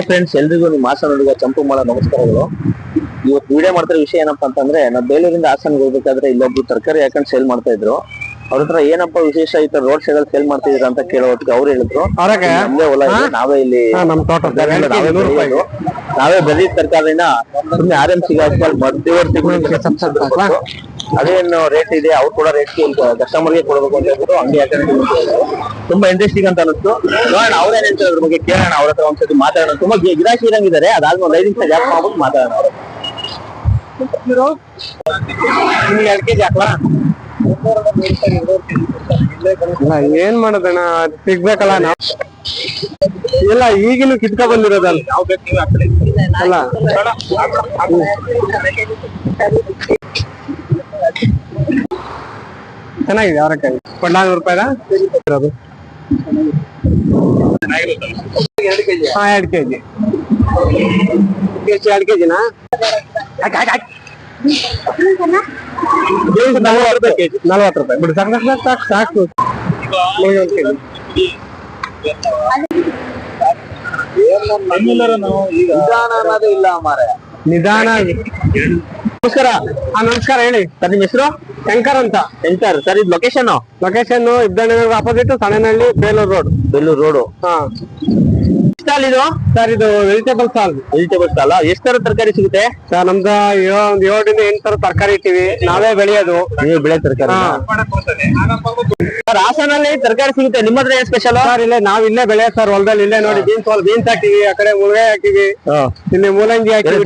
Friends, ಎಲ್ರಿಗೂ ನಿಮ್ಮ ಹಾಸನ ಹುಡುಗ ಚಂಪು ಮಾಳ ನಮಸ್ಕಾರಗಳು. ಇವತ್ತು ವಿಡಿಯೋ ಮಾಡ್ತಿರೋ ವಿಷಯ ಏನಪ್ಪಾ ಅಂತಂದ್ರೆ, ನಾವು ಬೇಲೂರಿಂದ ಹಾಸನ್ಗೆ ಹೋಗ್ಬೇಕಾದ್ರೆ ಇಲ್ಲೊಬ್ರು ತರಕಾರಿ ಹಾಕೊಂಡು ಸೇಲ್ ಮಾಡ್ತಾ ಇದ್ರು. ಅವ್ರ ಹತ್ರ ಏನಪ್ಪ ವಿಶೇಷ ಈ ತರ ರೋಡ್ ಸೈಡ್ ಅಲ್ಲಿ ಸೇಲ್ ಮಾಡ್ತಿದ್ರ ಅಂತ ಕೇಳೋದಕ್ಕೆ ಅವ್ರು ಹೇಳಿದ್ರು, ನಮ್ದೇ ಹೊಲ ಇದೆ, ನಾವೇ ಇಲ್ಲಿ ನಾವೇ ಬೆಳೆದ ತರಕಾರಿನ ಸುಮ್ಮನೆ RMC ಮಧ್ಯವರ್ತಿಗಳು ಅದೇನು ರೇಟ್ ಇದೆ ಅವ್ರು ಕೂಡ ರೇಟ್ ಕಸ್ಟಮರ್ಗೆ ಕೊಡ್ಬೇಕು ಅಂತ ಹೇಳ್ಬಿಟ್ಟು ಅಂಗಡಿ ಹಾಕೊಂಡು ತುಂಬಾ ಇಂಟ್ರೆಸ್ಟಿಂಗ್ ಅಂತ ಅನಿಸ್ತು. ನೋಡೋಣ ಅವ್ರೇನ್ ಹೇಳ್ತಾರೆ ಅದ್ರ ಬಗ್ಗೆ ಕೇಳೋಣ, ಅವ್ರ ಹತ್ರ ಒಂದ್ಸತಿ ಮಾತಾಡೋಣ. ತುಂಬಾ ಗಿರಾಕಿ ಇರಂಗಿದ್ದಾರೆ, ಅದಾದ್ಮೇಲೆ ಒಂದು 5 ನಿಮಿಷ ಗ್ಯಾಪ್ ಮಾಡ್ಬಿಟ್ಟು ಮಾತಾಡೋಣ. ಅವರು ನಿಮ್ಗೆ 2 kg ಹಾಕ್ಲಾ? ಏನ್ ಮಾಡೋದಣ್ಣ, ಸಿಗ್ಬೇಕಲ್ಲ ನಾವು ಇಲ್ಲ ಈಗಿನ ಕಿತ್ಕ ಬಂದಿರೋದಲ್ಲ ಅಲ್ಲ. ಚೆನ್ನಾಗಿದೆ ಅವರಕಾಯಿ. 400 ರೂಪಾಯಿದ ಇರೋದು. 2 kg. 2 kg. 2 kg ನಾ? 40 ರೂಪಾಯಿ ಬಿಡು. ಸಾಕು ನಿಧಾನ. ನಮಸ್ಕಾರ. ನಮಸ್ಕಾರ, ಹೇಳಿ ಸರ್, ನಿಮ್ ಹೆಸರು? ಶಂಕರ್ ಅಂತ. ಶಂಕರ್ ಸರ್, ಇದು location Ibbanahalli opposite Sanenahalli, Belur road. Belur road. ಹಾ. ಸ್ಟಾಲ್ ಇದು ಸರ್, ಇದು ವೆಜಿಟೇಬಲ್ ಸ್ಟಾಲ್. Vegetable stall. ಎಷ್ಟು ತರ ತರಕಾರಿ ಸಿಗುತ್ತೆ ಸರ್? ನಮ್ದು 7 ರಿಂದ 8 ತರ ತರಕಾರಿ ಇಟ್ಟಿವಿ, ನಾವೇ ಬೆಳೆಯೋದು. ನೀವು ಬೆಳೆ ತರಕಾರಿ? ಸರ್, ಹಾಸನಲ್ಲಿ ತರಕಾರಿ ಸಿಗುತ್ತೆ, ನಿಮ್ಮ ಹತ್ರ ಏನ್ ಸ್ಪೆಷಲ್? ಸರ್, ನಾವ್ ಇಲ್ಲೇ ಬೆಳೆಯೋದು ಸರ್, ಹೊಲದಲ್ಲಿ. ಇಲ್ಲೇ ನೋಡಿ, ಬೀನ್ಸ್ ಹಾಕಿವಿ, ಆ ಕಡೆ ಮುಳಗಾಯಿ ಹಾಕಿವಿ, ಇಲ್ಲಿ ಮೂಲಂಗಿ ಹಾಕಿವಿ,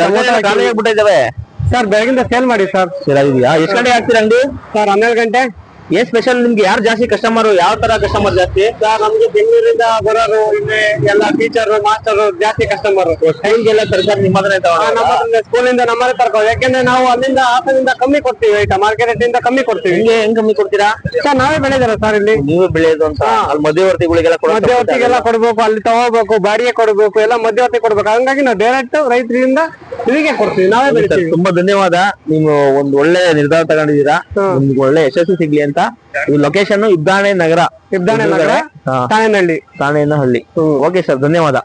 ಬಿಟ್ಟಿದ್ದಾವೆ. ಸರ್, ಬೆಳಗಿಂದ ಸೇಲ್ ಮಾಡಿ ಸರ್. ಎಷ್ಟು ಗಂಟೆ ಹಾಕ್ತೀರ ಅಂಗಡಿ? ಸರ್, 12 ಗಂಟೆ. ಏನ್ ಸ್ಪೆಷಲ್ ನಿಮ್ಗೆ? ಯಾರು ಜಾಸ್ತಿ ಕಸ್ಟಮರ್? ಯಾವ ತರ ಕಸ್ಟಮರ್ ಜಾಸ್ತಿ? ಸರ್, ನಮ್ಗೆ ಬೆಂಗಳೂರಿಂದ ಬರೋರು, ಇಲ್ಲಿ ಎಲ್ಲ ಟೀಚರ್ ಮಾಸ್ಟರ್ ಜಾಸ್ತಿ ಕಸ್ಟಮರ್. ಟೈಮ್ಗೆಲ್ಲ ತರಕಾರಿ ನಿಮ್ಮ ಹತ್ರ ಸ್ಕೂಲಿಂದ ನಮ್ಮನೆ ತರ್ಕೋ, ಯಾಕೆಂದ್ರೆ ನಾವು ಅಲ್ಲಿಂದ ಹಾಸನಿಂದ ಕಮ್ಮಿ ಕೊಡ್ತೀವಿ, ಐಟ ಮಾರ್ಕೆಟ್ ಇಂದ ಕಮ್ಮಿ ಕೊಡ್ತೀವಿ. ಹೆಂಗ್ ಕಮ್ಮಿ ಕೊಡ್ತೀರಾ ಸರ್? ನಾವೇ ಬೆಳೆದಿರ ಸರ್, ಇಲ್ಲಿ ನೀವೇ ಬೆಳೆಯೋದು ಅಂತ. ಅಲ್ಲಿ ಮಧ್ಯವರ್ತಿಗಳಿಗೆಲ್ಲ ಕೊಡ್ಬೇಕು, ಅಲ್ಲಿ ತಗೋಬೇಕು, ಬಾಡಿಗೆ ಕೊಡ್ಬೇಕು, ಎಲ್ಲ ಮಧ್ಯವರ್ತಿ ಕೊಡ್ಬೇಕು. ಹಂಗಾಗಿ ನಾವು ಡೈರೆಕ್ಟ್ ರೈತರಿಂದ ಇಲ್ಲಿಗೆ ಕೊಡ್ತೀವಿ, ನಾವೇ ಬೆಳಿತೀವಿ. ತುಂಬಾ ಧನ್ಯವಾದ. ನೀವು ಒಂದು ಒಳ್ಳೆ ನಿರ್ಧಾರ ತಗೊಂಡಿದ್ದೀರಾ, ನಿಮ್ಗೆ ಒಳ್ಳೆ ಯಶಸ್ಸು ಸಿಗ್ಲಿ ಅಂತ. ಈ ಲೊಕೇಶನ್ ಇಬ್ಬಾಣೆ ನಗರ, ಸಾಣೇನಹಳ್ಳಿ. ಓಕೆ ಸರ್, ಧನ್ಯವಾದ.